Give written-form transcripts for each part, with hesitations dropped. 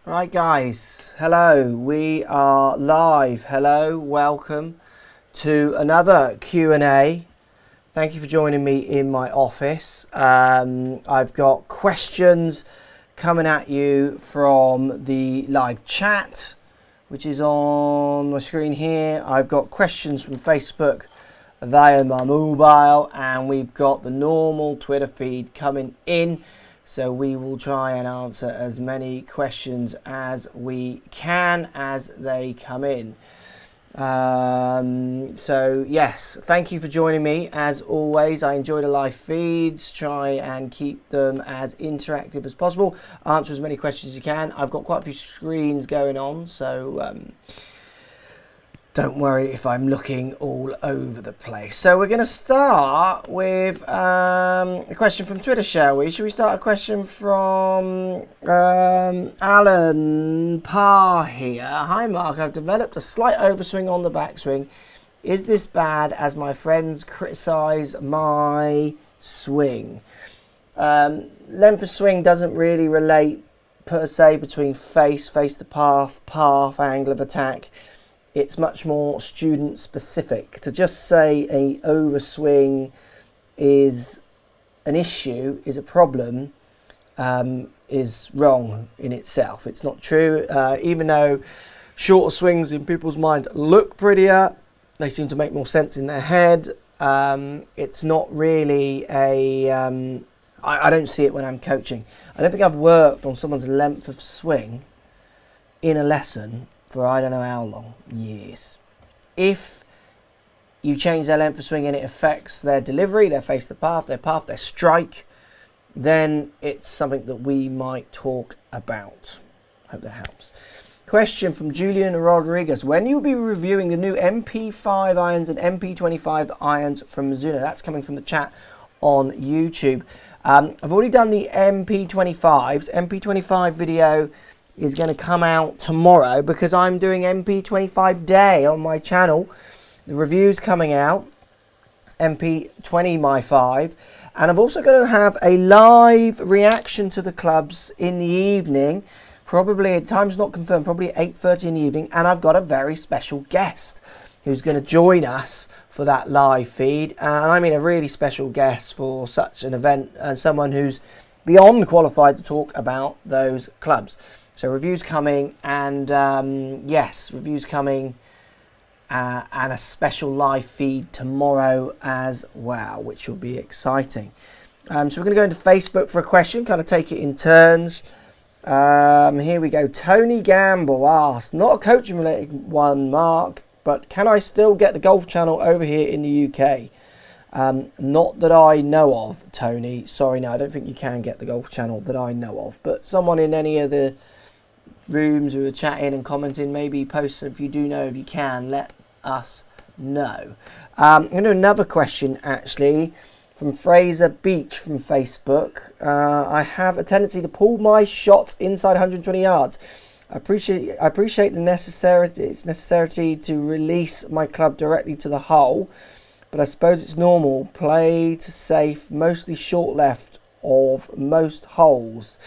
Right guys, hello, we are live. Hello, welcome to another Q&A. Thank you for joining me in my office. I've got questions coming at you from the live chat, which is on my screen here. I've got questions from Facebook via my mobile, and we've got the normal Twitter feed coming in. So we will try and answer as many questions as we can as they come in. So yes, thank you for joining me. As always, I enjoy the live feeds. Try and keep them as interactive as possible. Answer as many questions as you can. I've got quite a few screens going on, so don't worry if I'm looking all over the place. So we're going to start with a question from Twitter, shall we? Should we start a question from Alan Parr here? Hi Mark, I've developed a slight overswing on the backswing. Is this bad as my friends criticise my swing? Length of swing doesn't really relate per se between face to path, angle of attack. It's much more student specific. To just say a overswing is an issue, is a problem, is wrong in itself. It's not true. Even though shorter swings in people's mind look prettier, they seem to make more sense in their head. It's not really a... I don't see it when I'm coaching. I don't think I've worked on someone's length of swing in a lesson for I don't know how long, years. If you change their length of swing and it affects their delivery, their face to path, their strike, then it's something that we might talk about. Hope that helps. Question from Julian Rodriguez. When you'll be reviewing the new MP5 irons and MP25 irons from Mizuno? That's coming from the chat on YouTube. I've already done the MP25s. MP25 video is going to come out tomorrow because I'm doing MP25 day on my channel. The review's coming out, MP20 my 5, and I've also going to have a live reaction to the clubs in the evening, probably, time's not confirmed, probably at 8:30 in the evening, and I've got a very special guest who's going to join us for that live feed, and I mean a really special guest for such an event, and someone who's beyond qualified to talk about those clubs. So reviews coming, and yes, reviews coming, and a special live feed tomorrow as well, which will be exciting. So we're going to go into Facebook for a question, kind of take it in turns. Here we go. Tony Gamble asked, not a coaching related one, Mark, but can I still get the Golf Channel over here in the UK? Not that I know of, Tony. Sorry, no, I don't think you can get the Golf Channel that I know of, but someone in any of the rooms who are chatting and commenting, maybe post if you do know, if you can, let us know. I'm going to do another question actually from Fraser Beach from Facebook. I have a tendency to pull my shots inside 120 yards. I appreciate the necessity to release my club directly to the hole, but I suppose it's normal. Play to safe, mostly short left of most holes.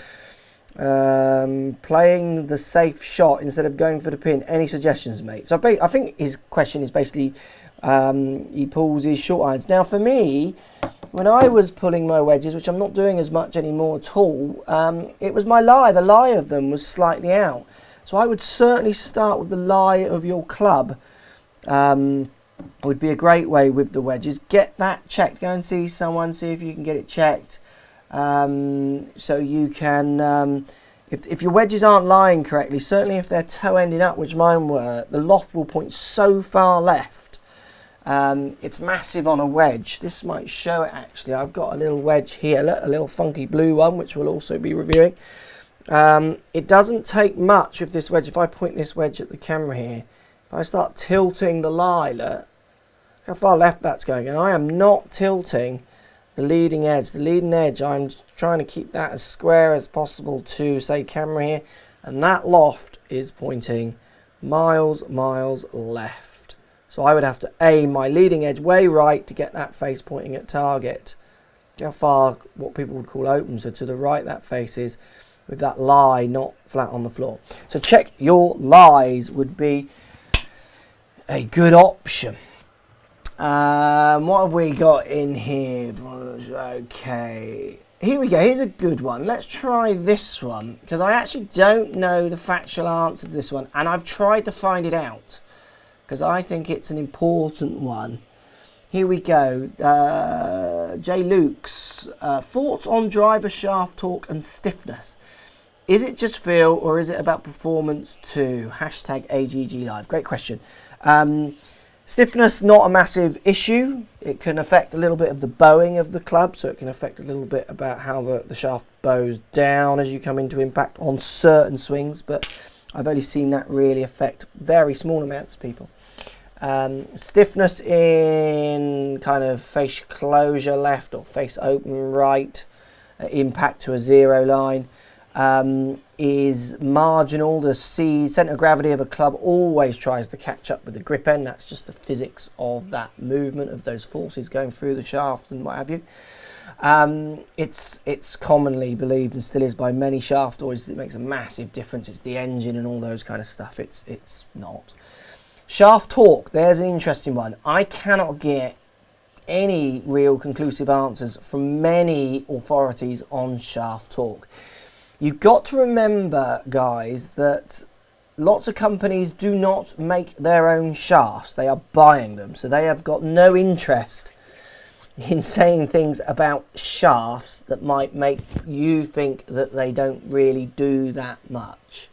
Playing the safe shot instead of going for the pin. Any suggestions, mate? So I think his question is basically he pulls his short irons. Now for me, when I was pulling my wedges, which I'm not doing as much anymore at all, it was my lie. The lie of them was slightly out. So I would certainly start with the lie of your club. Would be a great way with the wedges. Get that checked. Go and see someone, see if you can get it checked. So you can, if your wedges aren't lying correctly, certainly if they're toe ending up, which mine were, the loft will point so far left. It's massive on a wedge. This might show it actually. I've got a little wedge here, a little funky blue one, which we'll also be reviewing. It doesn't take much with this wedge. If I point this wedge at the camera here, if I start tilting the lie, look how far left that's going, and I am not tilting the leading edge. The leading edge, I'm trying to keep that as square as possible to, say, camera here, and that loft is pointing miles left. So I would have to aim my leading edge way right to get that face pointing at target. How far, what people would call open, so to the right that face is. with that lie not flat on the floor. So check your lies would be a good option. What have we got in here? Okay, here we go. Here's a good one. Let's try this one, because I actually don't know the factual answer to this one, and I've tried to find it out because I think it's an important one. Here we go. J. Luke's thoughts on driver shaft torque and stiffness. Is it just feel, or is it about performance too? Hashtag AGG Live. Great question. Stiffness, not a massive issue. It can affect a little bit of the bowing of the club, so it can affect a little bit about how the shaft bows down as you come into impact on certain swings, but I've only seen that really affect very small amounts of people. Stiffness in kind of face closure left or face open right, impact to a zero line, is marginal. The centre of gravity of a club always tries to catch up with the grip end. That's just the physics of that movement, of those forces going through the shaft and what have you. It's commonly believed, and still is by many shaft owners, that it makes a massive difference. It's the engine and all those kind of stuff. It's not. Shaft torque, there's an interesting one. I cannot get any real conclusive answers from many authorities on shaft torque. You've got to remember, guys, that lots of companies do not make their own shafts. They are buying them. So they have got no interest in saying things about shafts that might make you think that they don't really do that much,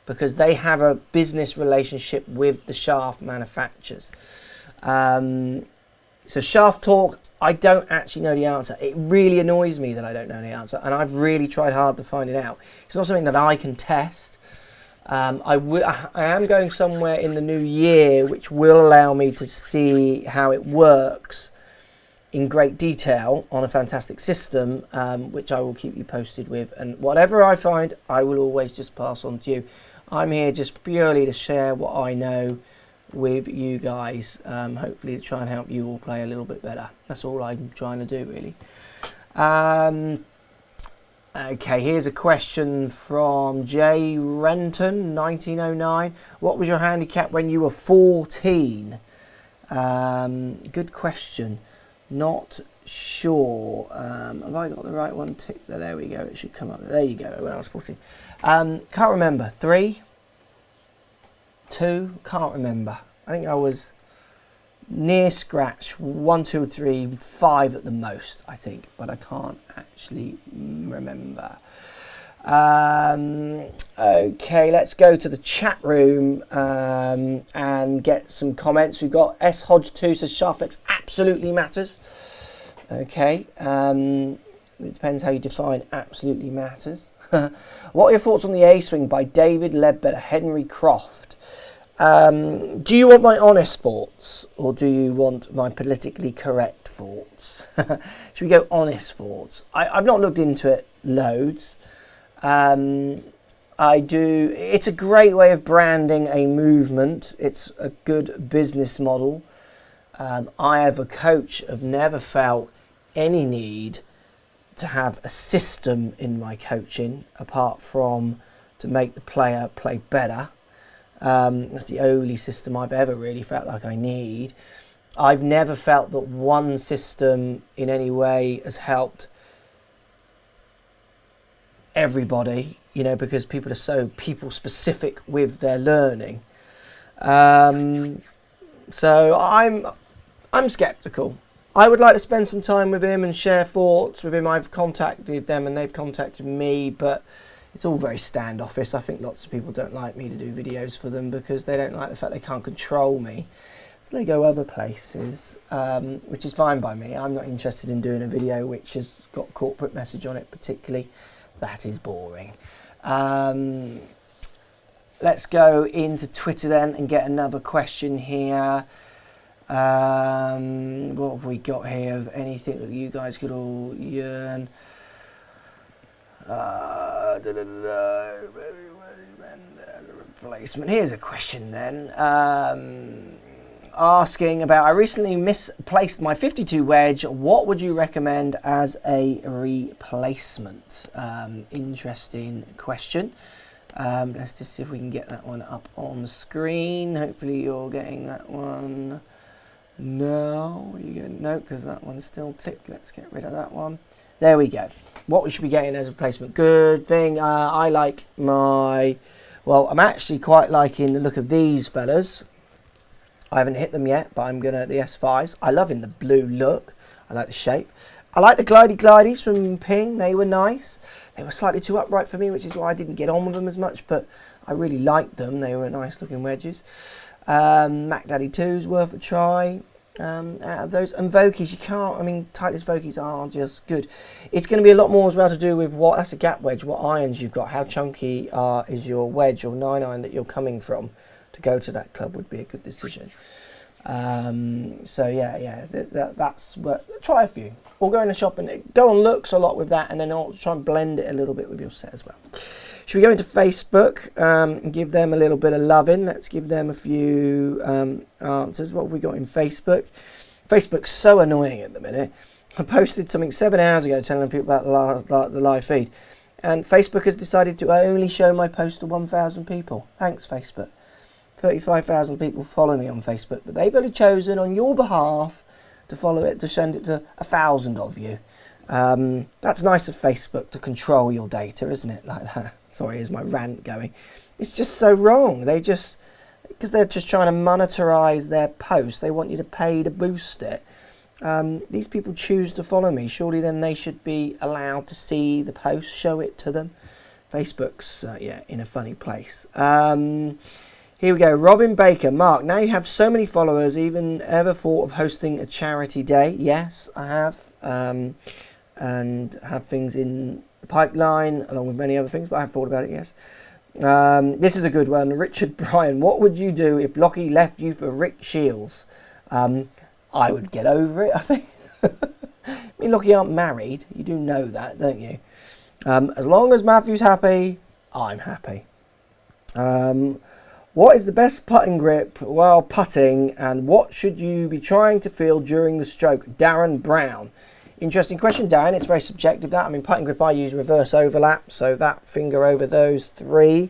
because they have a business relationship with the shaft manufacturers. So shaft torque, I don't actually know the answer. It really annoys me that I don't know the answer, and I've really tried hard to find it out. It's not something that I can test. I am going somewhere in the new year which will allow me to see how it works in great detail on a fantastic system, which I will keep you posted with. And whatever I find, I will always just pass on to you. I'm here just purely to share what I know with you guys, hopefully to try and help you all play a little bit better. That's all I'm trying to do, really. Okay, here's a question from J. Renton, 1909. What was your handicap when you were 14? Good question. Not sure. Have I got the right one ticked there? There we go. It should come up. There you go. When I was 14. Can't remember. 3? 2? Can't remember. I think I was near scratch. 1, 2, 3, 5 at the most, I think, but I can't actually remember. Okay, let's go to the chat room and get some comments. We've got S Hodge 2 says shaft flex absolutely matters. Okay, it depends how you define absolutely matters. What are your thoughts on the A swing by David Ledbetter, Henry Croft? Do you want my honest thoughts, or do you want my politically correct thoughts? Should we go honest thoughts? I've not looked into it loads. I do. It's a great way of branding a movement. It's a good business model. I, as a coach, have never felt any need to have a system in my coaching apart from to make the player play better. That's the only system I've ever really felt like I need. I've never felt that one system in any way has helped everybody, you know, because people are so people specific with their learning. So I'm skeptical. I would like to spend some time with him and share thoughts with him. I've contacted them and they've contacted me, but it's all very standoffish. I think lots of people don't like me to do videos for them because they don't like the fact they can't control me. So they go other places, which is fine by me. I'm not interested in doing a video which has got corporate message on it particularly. That is boring. Let's go into Twitter then and get another question here. What have we got here of anything that you guys could all yearn? Replacement. Here's a question then. asking about, I recently misplaced my 52 wedge. What would you recommend as a replacement? Interesting question. Let's just see if we can get that one up on the screen. Hopefully you're getting that one. No, no, because that one's still ticked. Let's get rid of that one. There we go. What we should be getting as a replacement. Good thing. I like my... Well, I'm actually quite liking the look of these fellas. I haven't hit them yet, but I'm going to... The S5s. I love in the blue look. I like the shape. I like the Glidies from Ping. They were nice. They were slightly too upright for me, which is why I didn't get on with them as much, but I really liked them. They were nice looking wedges. Mac Daddy 2's worth a try. Out of those, and Vokies, you can't, I mean, Titleist Vokies are just good. It's going to be a lot more as well to do with what, that's a gap wedge, what irons you've got, how chunky is your wedge or 9-iron that you're coming from to go to that club would be a good decision. So yeah, that's what, try a few. Or go in the shop and go on looks a lot with that, and then I'll try and blend it a little bit with your set as well. Should we go into Facebook and give them a little bit of loving? Let's give them a few answers. What have we got in Facebook? Facebook's so annoying at the minute. I posted something 7 hours ago telling people about the live feed, and Facebook has decided to only show my post to 1,000 people. Thanks, Facebook. 35,000 people follow me on Facebook, but they've only chosen on your behalf to follow it, to send it to 1,000 of you. That's nice of Facebook to control your data, isn't it? Like that. Sorry, here's my rant going. It's just so wrong. They just, because they're just trying to monetize their post, they want you to pay to boost it. These people choose to follow me. Surely then they should be allowed to see the post, show it to them. Facebook's, yeah, in a funny place. Here we go. Robin Baker. Mark, now you have so many followers, even ever thought of hosting a charity day? Yes, I have. And have things in the pipeline along with many other things, but I have thought about it, yes. This is a good one. Richard Bryan, what would you do if Lockie left you for Rick Shields? I would get over it, I think. I mean, Lockie aren't married. You do know that, don't you? As long as Matthew's happy, I'm happy. What is the best putting grip while putting, and what should you be trying to feel during the stroke? Darren Brown. Interesting question, Darren. It's very subjective, that. I mean, putting grip, I use reverse overlap, so that finger over those three.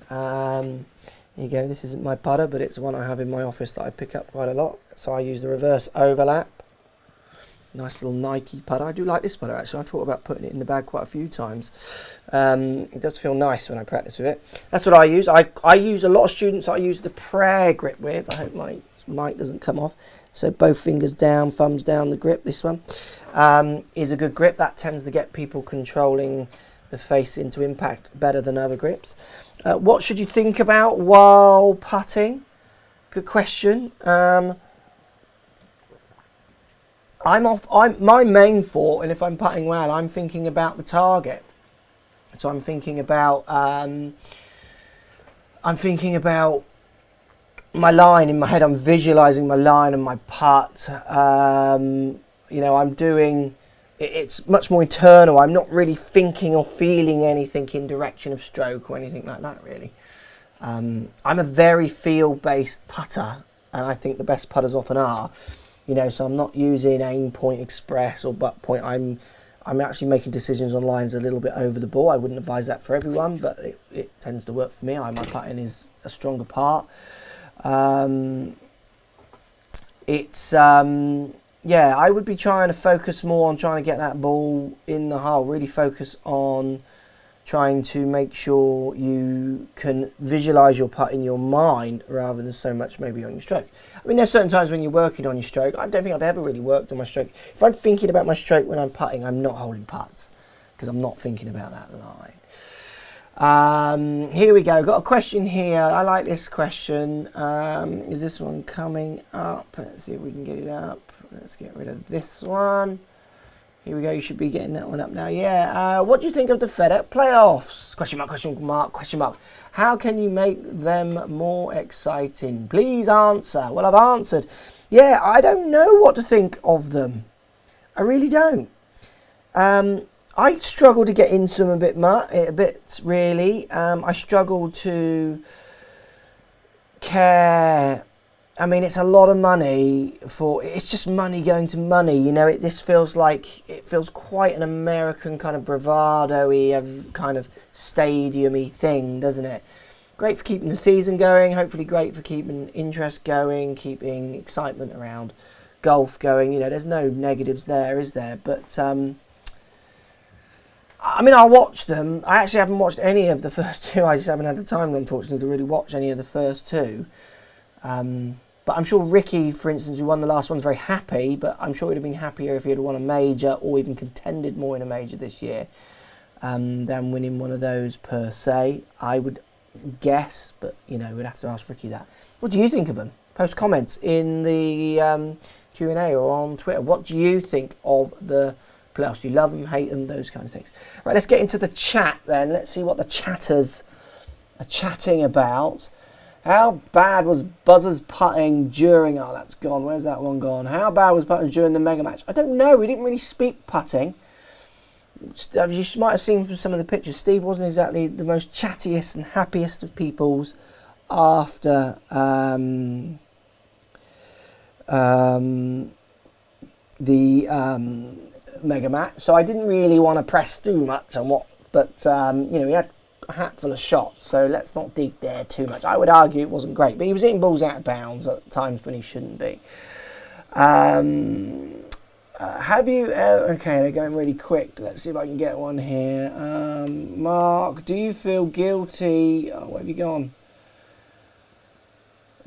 There you go. This isn't my putter, but it's one I have in my office that I pick up quite a lot. So I use the reverse overlap. Nice little Nike putter. I do like this putter, actually. I thought about putting it in the bag quite a few times. It does feel nice when I practice with it. That's what I use. I use a lot of students I use the prayer grip with. I hope my mic doesn't come off. So both fingers down, thumbs down the grip. This one is a good grip. That tends to get people controlling the face into impact better than other grips. What should you think about while putting? Good question. My main thought, and if I'm putting well, I'm thinking about the target. So I'm thinking about my line in my head. I'm visualizing my line and my putt. You know, I'm doing. It's much more internal. I'm not really thinking or feeling anything in direction of stroke or anything like that, really. I'm a very feel-based putter, and I think the best putters often are. You know, so I'm not using aim point express or butt point. I'm actually making decisions on lines a little bit over the ball. I wouldn't advise that for everyone, but it tends to work for me. My putting is a stronger part. Yeah, I would be trying to focus more on trying to get that ball in the hole. Really focus on trying to make sure you can visualize your putt in your mind rather than so much maybe on your stroke. I mean, there's certain times when you're working on your stroke. I don't think I've ever really worked on my stroke. If I'm thinking about my stroke when I'm putting, I'm not holding putts because I'm not thinking about that line. Here we go. Got a question here. I like this question. Is this one coming up? Let's see if we can get it up. Let's get rid of this one. Here we go. You should be getting that one up now. Yeah. What do you think of the FedEx playoffs? Question mark, question mark, question mark. How can you make them more exciting? Please answer. Well, I've answered. Yeah, I don't know what to think of them. I really don't. I struggle to get into them a bit really. I struggle to care I mean, it's a lot of money for, it's just money going to money, you know. This feels like, it feels quite an American kind of bravado-y, kind of stadium-y thing, doesn't it? Great for keeping the season going, hopefully great for keeping interest going, keeping excitement around golf going. You know, there's no negatives there, is there? But, I mean, I'll watch them. I actually haven't watched any of the first two. I just haven't had the time, unfortunately, to really watch any of the first two. But I'm sure Ricky, for instance, who won the last one, is very happy, but I'm sure he'd have been happier if he had won a major or even contended more in a major this year than winning one of those per se, I would guess. But, you know, we'd have to ask Ricky that. What do you think of them? Post comments in the Q&A or on Twitter. What do you think of the playoffs? Do you love them, hate them, those kind of things? Right, let's get into the chat then. Let's see what the chatters are chatting about. How bad was Buzzer's putting during... Oh, that's gone. Where's that one gone? How bad was putting during the mega match? I don't know. We didn't really speak putting. You might have seen from some of the pictures, Steve wasn't exactly the most chattiest and happiest of peoples after the mega match. So I didn't really want to press too much on what... But, you know, he had a hatful of shots, so let's not dig there too much. I would argue it wasn't great, but he was hitting balls out of bounds at times when he shouldn't be. Have you okay, they're going really quick. Let's see if I can get one here. Mark, do you feel guilty? Oh, where have you gone?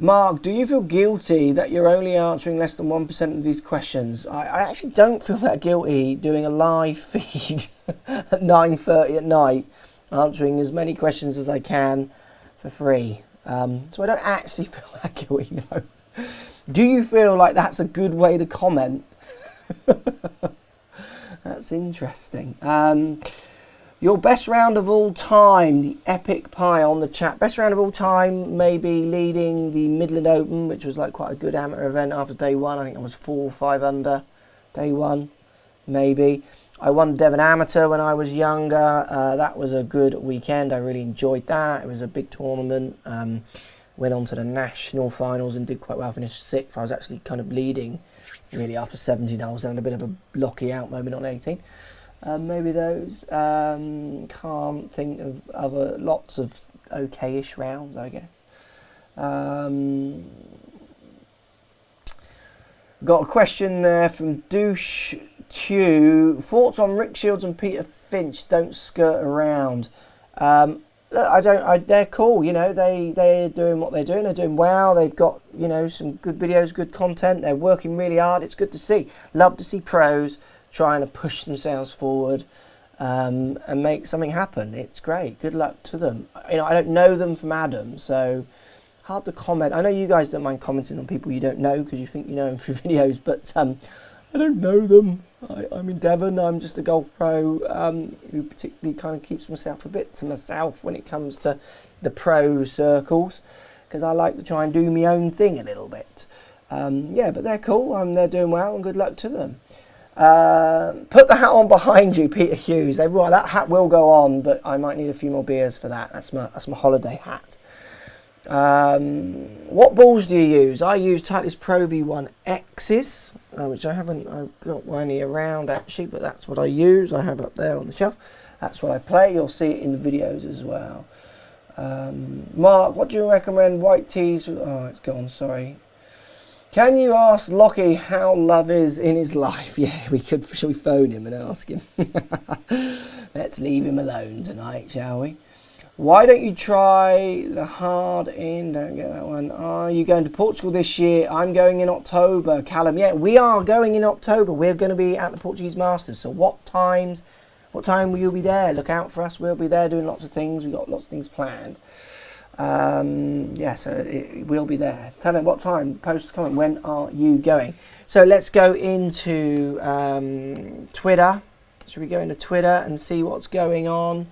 Mark, do you feel guilty that you're only answering less than 1% of these questions? I actually don't feel that guilty doing a live feed at 9:30 at night, answering as many questions as I can for free. So I don't actually feel that guilty, no. Do you feel like that's a good way to comment? That's interesting. Your best round of all time, the Epic Pie on the chat. Best round of all time, maybe leading the Midland Open, which was like quite a good amateur event after day one. I think I was 4 or 5 under day one, maybe. I won Devon Amateur when I was younger. That was a good weekend. I really enjoyed that. It was a big tournament. Went on to the national finals and did quite well. I finished 6th. I was actually kind of leading really after 17 holes. Then a bit of a blocky out moment on 18. Maybe those. Can't think of other lots of okay-ish rounds, I guess. Got a question there from Douche Q. Thoughts on Rick Shields and Peter Finch? Don't skirt around. Look, they're cool, you know. They're doing what they're doing. They're doing well. They've got, you know, some good videos, good content. They're working really hard. It's good to see. Love to see pros trying to push themselves forward and make something happen. It's great. Good luck to them. You know, I don't know them from Adam, so hard to comment. I know you guys don't mind commenting on people you don't know because you think you know them through videos, but I don't know them. I'm in Devon. I'm just a golf pro who particularly kind of keeps myself a bit to myself when it comes to the pro circles because I like to try and do my own thing a little bit. Yeah, but they're cool. They're doing well and good luck to them. Put the hat on behind you, Peter Hughes. Right, that hat will go on, but I might need a few more beers for that. That's my holiday hat. What balls do you use? I use Titleist Pro V1 X's, which I've got one here around actually, but that's what I use. I have up there on the shelf. That's what I play. You'll see it in the videos as well. Mark, what do you recommend? White tees? Oh, it's gone. Sorry. Can you ask Lockie how love is in his life? Yeah, we could. Shall we phone him and ask him? Let's leave him alone tonight, shall we? Why don't you try the hard in? Don't get that one. Are you going to Portugal this year? I'm going in October, Callum. Yeah, we are going in October. We're going to be at the Portuguese Masters. So what time will you be there? Look out for us. We'll be there doing lots of things. We've got lots of things planned. Yeah, so we'll be there. Tell them what time. Post a comment. When are you going? So let's go into Twitter. Should we go into Twitter and see what's going on?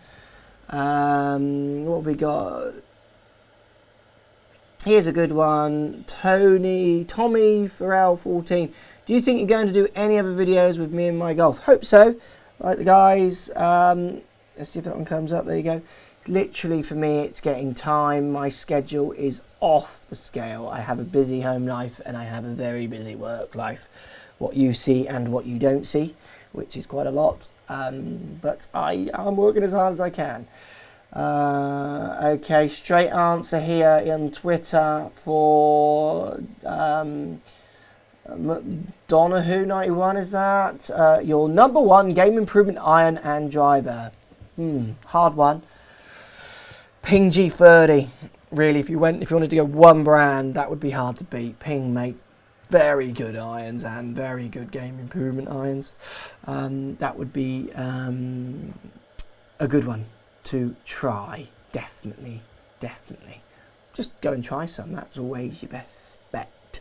What have we got? Here's a good one. Tommy Farrell 14. Do you think you're going to do any other videos with me and my golf? Hope so. Like the guys. Let's see if that one comes up. There you go. Literally for me, it's getting time. My schedule is off the scale. I have a busy home life and I have a very busy work life. What you see and what you don't see, which is quite a lot. But I'm working as hard as I can. Okay, straight answer here on Twitter for Donahue91, is that? Your number one game improvement iron and driver. Hard one. Ping G30. Really, if you wanted to go one brand, that would be hard to beat. Ping make very good irons and very good game improvement irons. That would be a good one to try. Definitely. Just go and try some. That's always your best bet.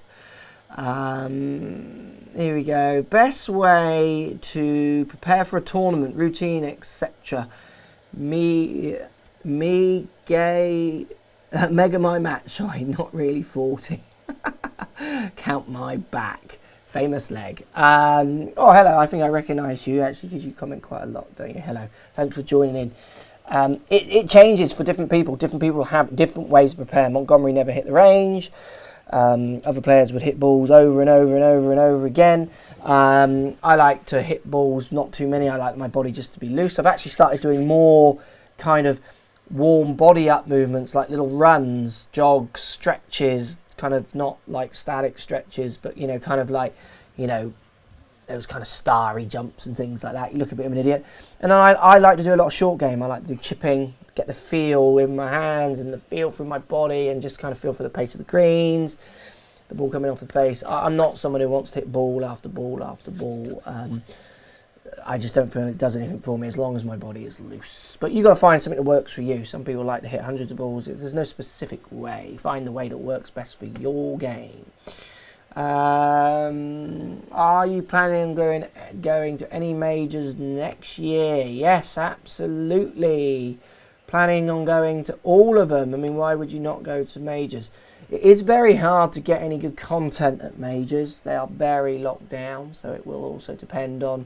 Here we go. Best way to prepare for a tournament, routine, etc. Mega my match. Sorry, not really 40. Count my back. Famous leg. Oh, hello. I think I recognise you actually because you comment quite a lot, don't you? Hello. Thanks for joining in. It changes for different people. Different people have different ways to prepare. Montgomery never hit the range. Other players would hit balls over and over and over and over again. I like to hit balls, not too many. I like my body just to be loose. I've actually started doing more kind of warm body up movements, like little runs, jogs, stretches, kind of not like static stretches, but kind of like those kind of starry jumps and things like that. You look a bit of an idiot. And then I like to do a lot of short game. I like to do chipping, get the feel with my hands and the feel through my body, and just kind of feel for the pace of the greens, the ball coming off the face. I'm not someone who wants to hit ball after ball after ball. I just don't feel it does anything for me as long as my body is loose. But you've got to find something that works for you. Some people like to hit hundreds of balls. There's no specific way. Find the way that works best for your game. Are you planning on going to any majors next year? Yes, absolutely. Planning on going to all of them. I mean, why would you not go to majors? It is very hard to get any good content at majors. They are very locked down, so it will also depend on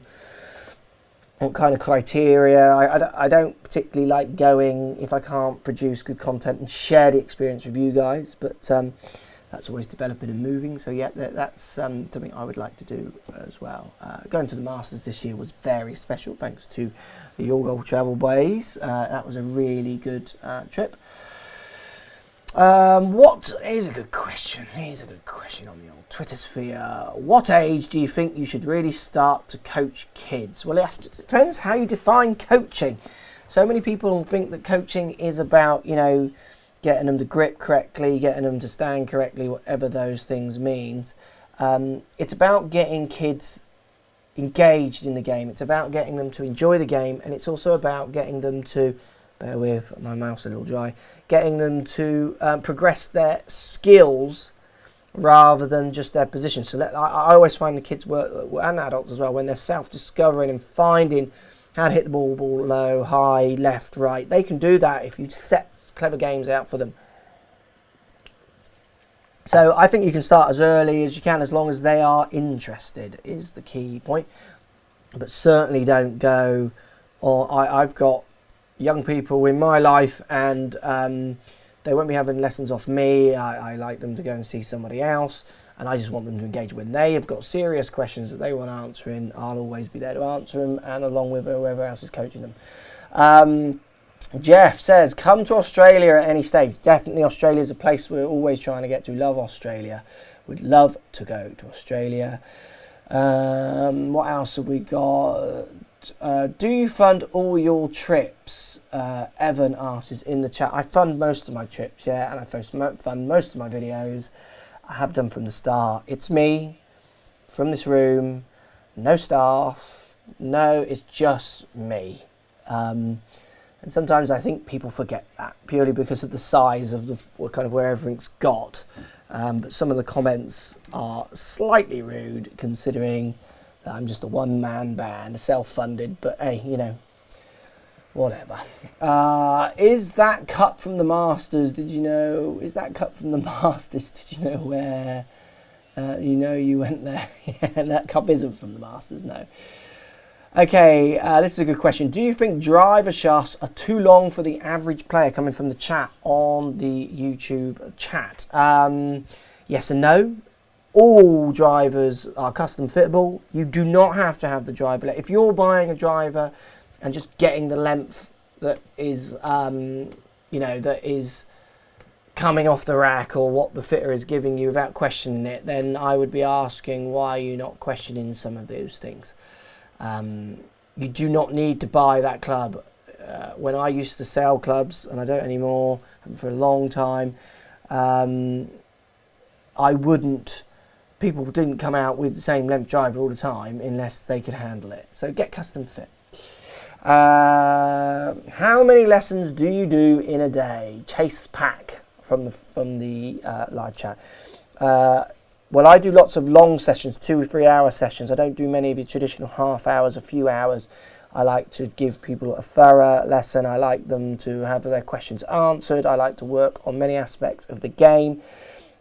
what kind of criteria. I don't particularly like going if I can't produce good content and share the experience with you guys, but that's always developing and moving. So yeah, that's something I would like to do as well. Going to the Masters this year was very special, thanks to the Your Goal Travel Boys. That was a really good trip. What is a good question? Here's a good question on the old Twitter sphere. What age do you think you should really start to coach kids? Well, it depends how you define coaching. So many people think that coaching is about, getting them to grip correctly, getting them to stand correctly, whatever those things means. It's about getting kids engaged in the game. It's about getting them to enjoy the game, and it's also about getting them to, bear with, my mouth's a little dry, getting them to progress their skills rather than just their position. So I always find the kids work, and adults as well, when they're self-discovering and finding how to hit the ball low, high, left, right. They can do that if you set clever games out for them. So I think you can start as early as you can, as long as they are interested, is the key point. But certainly don't go, I've got young people in my life, and they won't be having lessons off me. I like them to go and see somebody else, and I just want them to engage. When they have got serious questions that they want answering, I'll always be there to answer them, and along with whoever else is coaching them. Jeff says, come to Australia at any stage. Definitely Australia is a place we're always trying to get to. Love Australia. Would love to go to Australia. What else have we got? Do you fund all your trips? Evan asks in the chat. I fund most of my trips, yeah, and I fund most of my videos. I have done from the start. It's me, from this room, no staff. No, it's just me. And sometimes I think people forget that purely because of the size of the kind of where everything's got. But some of the comments are slightly rude, considering that I'm just a one-man band, self-funded. But hey, whatever. Is that cut from the Masters? Did you know? Is that cut from the Masters? Did you know where? You went there. Yeah, and that cup isn't from the Masters, no. Okay, this is a good question. Do you think driver shafts are too long for the average player? Coming from the chat on the YouTube chat. Yes and no. All drivers are custom fittable. You do not have to have the driver. If you're buying a driver and just getting the length that is, that is coming off the rack or what the fitter is giving you without questioning it, then I would be asking, why are you not questioning some of those things? You do not need to buy that club. When I used to sell clubs, and I don't anymore, for a long time, people didn't come out with the same length driver all the time unless they could handle it. So get custom fit. How many lessons do you do in a day? Chase Pack from the live chat. Well, I do lots of long sessions, 2 or 3 hour sessions. I don't do many of the traditional half hours, a few hours. I like to give people a thorough lesson. I like them to have their questions answered. I like to work on many aspects of the game.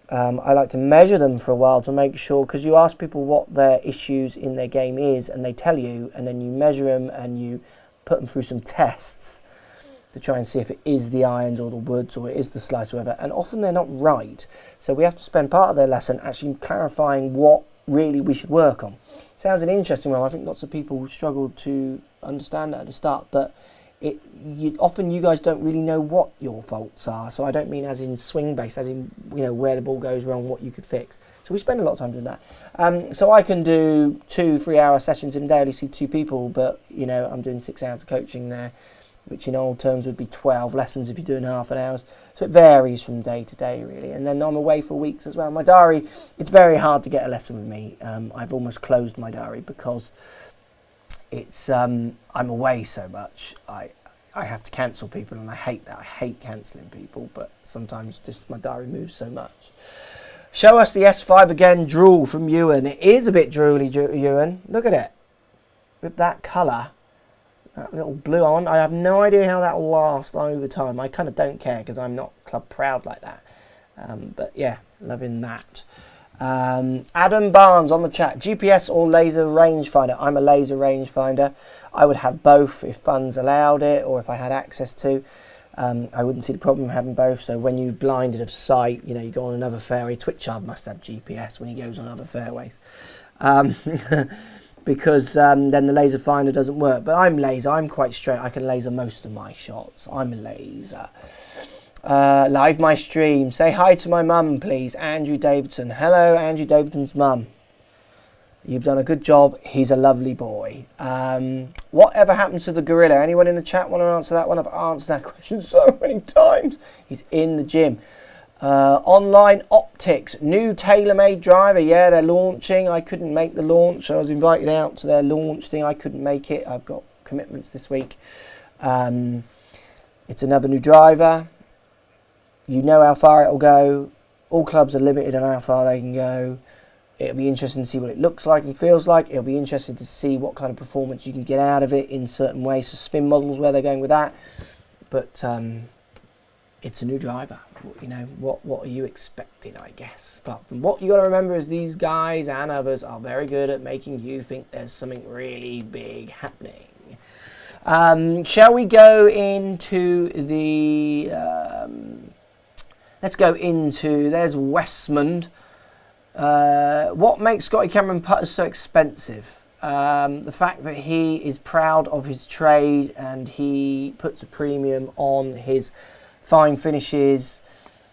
I like to measure them for a while to make sure, because you ask people what their issues in their game is and they tell you, and then you measure them and you put them through some tests to try and see if it is the irons or the woods or it is the slice or whatever, and often they're not right. So we have to spend part of their lesson actually clarifying what really we should work on. Sounds an interesting one. I think lots of people struggle to understand that at the start, but often you guys don't really know what your faults are. So I don't mean as in swing based, as in where the ball goes wrong, what you could fix. So we spend a lot of time doing that. So I can do 2-3 hour sessions in a day. I only see 2 people, but I'm doing 6 hours of coaching there, which in old terms would be 12 lessons if you're doing half an hour. So it varies from day to day, really. And then I'm away for weeks as well. My diary, it's very hard to get a lesson with me. I've almost closed my diary because it's I'm away so much. I have to cancel people, and I hate that. I hate cancelling people, but sometimes just my diary moves so much. Show us the S5 again, drool from Ewan. It is a bit drooly, Ewan. Look at it. With that colour. That little blue on. I have no idea how that will last over time. I kind of don't care because I'm not club proud like that. But yeah, loving that. Adam Barnes on the chat. GPS or laser rangefinder? I'm a laser rangefinder. I would have both if funds allowed it or if I had access to. I wouldn't see the problem having both. So when you're blinded of sight, you go on another fairway. Twitchard must have GPS when he goes on other fairways. Because then the laser finder doesn't work. But I'm laser. I'm quite straight. I can laser most of my shots. I'm a laser. Live my stream. Say hi to my mum, please. Andrew Davidson. Hello, Andrew Davidson's mum. You've done a good job. He's a lovely boy. Whatever happened to the gorilla? Anyone in the chat want to answer that one? I've answered that question so many times. He's in the gym. Online Optics, new tailor-made driver. Yeah, they're launching. I couldn't make the launch. I was invited out to their launch thing. I couldn't make it. I've got commitments this week. It's another new driver. You know how far it'll go. All clubs are limited on how far they can go. It'll be interesting to see what it looks like and feels like. It'll be interesting to see what kind of performance you can get out of it in certain ways. So spin models, where they're going with that. But it's a new driver. What are you expecting, I guess? Apart from what you got to remember is these guys and others are very good at making you think there's something really big happening. Shall we go into the... let's go into... There's Westmond. What makes Scotty Cameron putters so expensive? The fact that he is proud of his trade and he puts a premium on his fine finishes,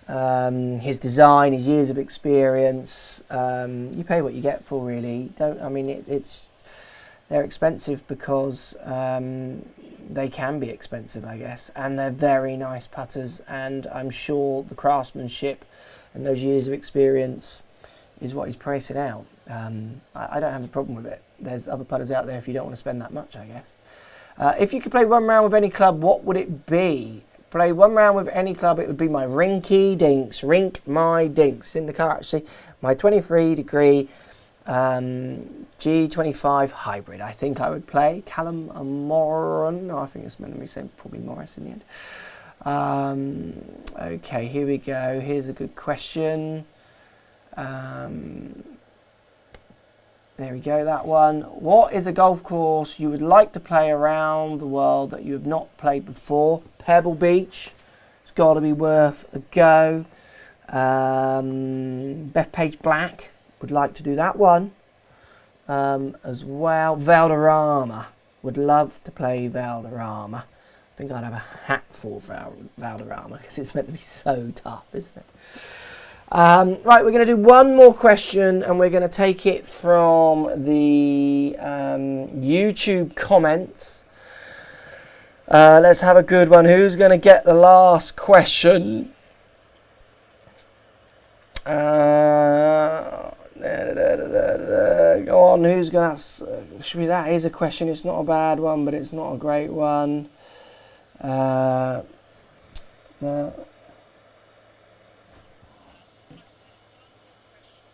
his design, his years of experience. You pay what you get for, really. They're expensive because they can be expensive, I guess, and they're very nice putters, and I'm sure the craftsmanship and those years of experience is what he's pricing out. I don't have a problem with it. There's other putters out there if you don't want to spend that much, I guess. If you could play one round with any club, what would it be? Play one round with any club, it would be my Rinky Dinks. Rink my Dinks. In the car, actually. My 23 degree G25 hybrid. I think I would play. Callum Moran. No, I think it's meant to be saying probably Morris in the end. Okay, here we go. Here's a good question. There we go, that one. What is a golf course you would like to play around the world that you have not played before? Pebble Beach. It's got to be worth a go. Bethpage Black. Would like to do that one as well. Valderrama. Would love to play Valderrama. I think I'd have a hat for Valderrama because it's meant to be so tough, isn't it? Right, we're going to do one more question and we're going to take it from the YouTube comments. Let's have a good one. Who's going to get the last question? Go on, who's going to... That is a question. It's not a bad one, but it's not a great one.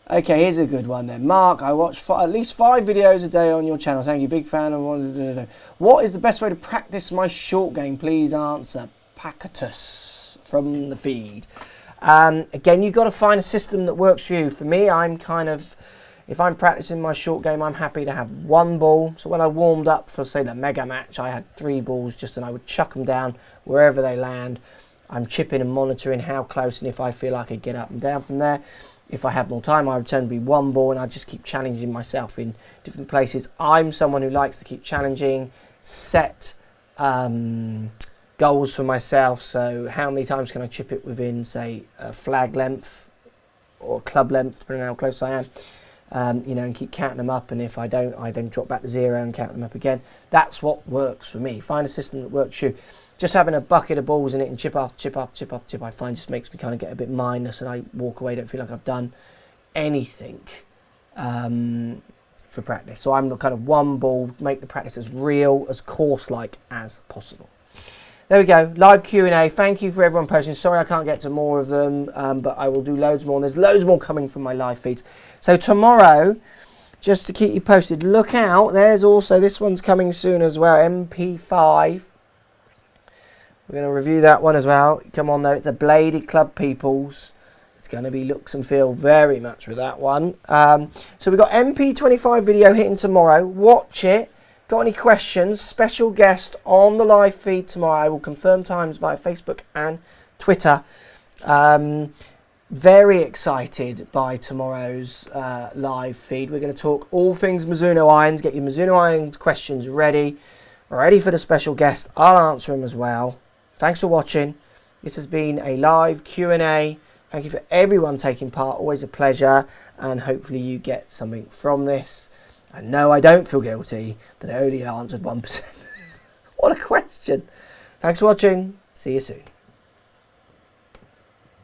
Okay, here's a good one then. Mark, I watch at least 5 videos a day on your channel. Thank you, big fan of one. What is the best way to practice my short game? Please answer. Pacatus from the feed. Again, you've got to find a system that works for you. For me, I'm kind of, if I'm practicing my short game, I'm happy to have 1 ball. So when I warmed up for, say, the mega match, I had 3 balls and I would chuck them down wherever they land. I'm chipping and monitoring how close, and if I feel I could get up and down from there. If I had more time, I would tend to be 1 ball, and I just keep challenging myself in different places. I'm someone who likes to keep challenging, set goals for myself. So how many times can I chip it within, say, a flag length or club length, depending on how close I am, you know, and keep counting them up. And if I don't, I then drop back to 0 and count them up again. That's what works for me. Find a system that works for you. Just having a bucket of balls in it and chip off, I find just makes me kind of get a bit mindless, and I walk away, don't feel like I've done anything for practice. So I'm the kind of 1 ball, make the practice as real, as course-like as possible. There we go, live Q&A. Thank you for everyone posting. Sorry I can't get to more of them, but I will do loads more. And there's loads more coming from my live feeds. So tomorrow, just to keep you posted, look out. There's also, this one's coming soon as well, MP5. We're going to review that one as well. Come on though, it's a bladed club, peoples. It's going to be looks and feel very much with that one. So we've got MP25 video hitting tomorrow. Watch it. Got any questions? Special guest on the live feed tomorrow. I will confirm times via Facebook and Twitter. Very excited by tomorrow's live feed. We're going to talk all things Mizuno irons. Get your Mizuno irons questions ready. Ready for the special guest. I'll answer them as well. Thanks for watching. This has been a live Q&A. Thank you for everyone taking part. Always a pleasure. And hopefully you get something from this. And no, I don't feel guilty that I only answered 1%. What a question. Thanks for watching. See you soon.